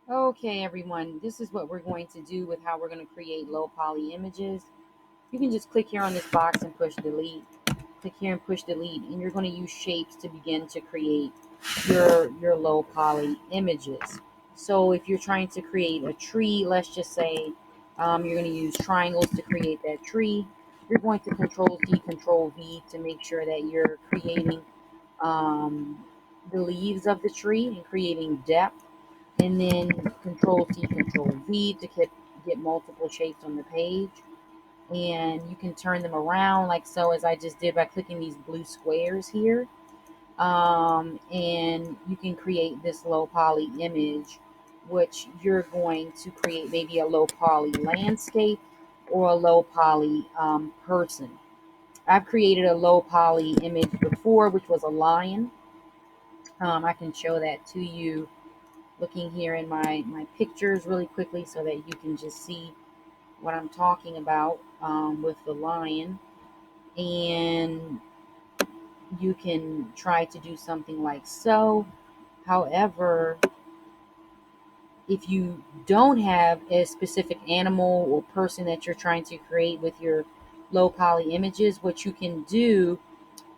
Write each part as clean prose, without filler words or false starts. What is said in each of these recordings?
Okay, everyone, this is what we're going to do with how we're going to create low poly images. You can just click here on this box and push delete. Click here and push delete, and you're going to use shapes to begin to create your low poly images. So if you're trying to create a tree, let's just say you're going to use triangles to create that tree. You're going to Control C, Control V to make sure that you're creating um, the leaves of the tree and creating depth, and then Control C, Control V to get multiple shapes on the page. And you can turn them around like so, as I just did by clicking these blue squares here. And you can create this low poly image, which you're going to create maybe a low poly landscape or a low poly person. I've created a low poly image before, which was a lion. I can show that to you looking here in my pictures really quickly so that you can just see what I'm talking about with the lion. And you can try to do something like so. However, if you don't have a specific animal or person that you're trying to create with your low poly images, what you can do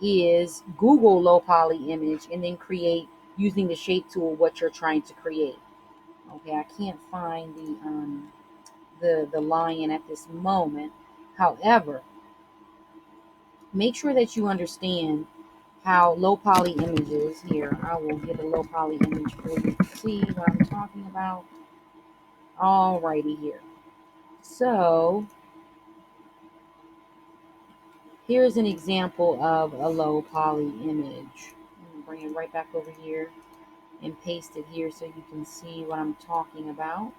is Google low poly image and then create using the shape tool what you're trying to create. Okay, I can't find the lion at this moment. However, make sure that you understand how low poly images here. I will get a low poly image for you to see what I'm talking about. Alrighty here. So here's an example of a low poly image. I'm gonna bring it right back over here and paste it here so you can see what I'm talking about.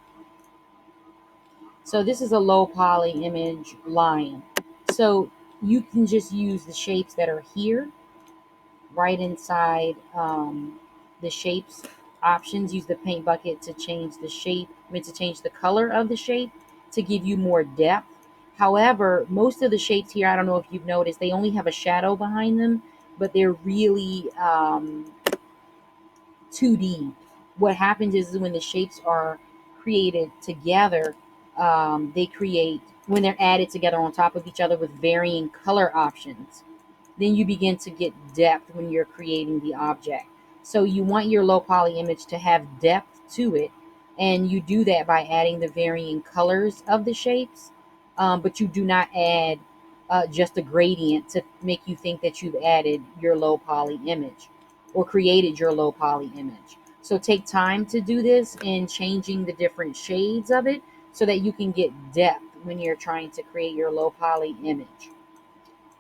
So this is a low poly image lion. So you can just use the shapes that are here right inside the shapes options. Use the paint bucket to change the shape, to change the color of the shape to give you more depth. However, most of the shapes here, I don't know if you've noticed, they only have a shadow behind them, but they're really 2D. What happens is when the shapes are created together, they create, when they're added together on top of each other with varying color options, then you begin to get depth when you're creating the object. So you want your low poly image to have depth to it, and you do that by adding the varying colors of the shapes, but you do not add just a gradient to make you think that you've added your low poly image or created your low poly image. So take time to do this and changing the different shades of it so that you can get depth when you're trying to create your low poly image.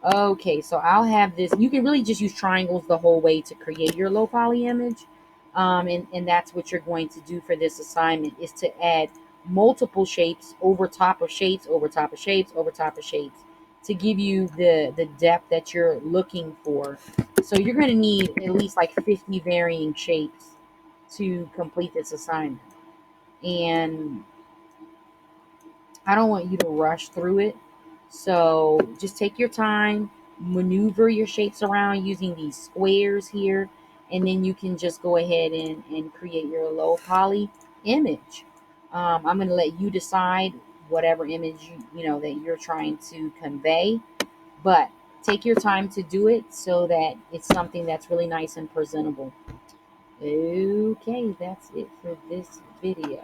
Okay, so I'll have this. You can really just use triangles the whole way to create your low poly image. And that's what you're going to do for this assignment, is to add multiple shapes over top of shapes, over top of shapes, over top of shapes to give you the depth that you're looking for. So you're going to need at least like 50 varying shapes to complete this assignment. And I don't want you to rush through it. So just take your time, maneuver your shapes around using these squares here, and then you can just go ahead and create your low poly image. I'm going to let you decide whatever image that you're trying to convey, but take your time to do it so that it's something that's really nice and presentable. Okay, that's it for this video.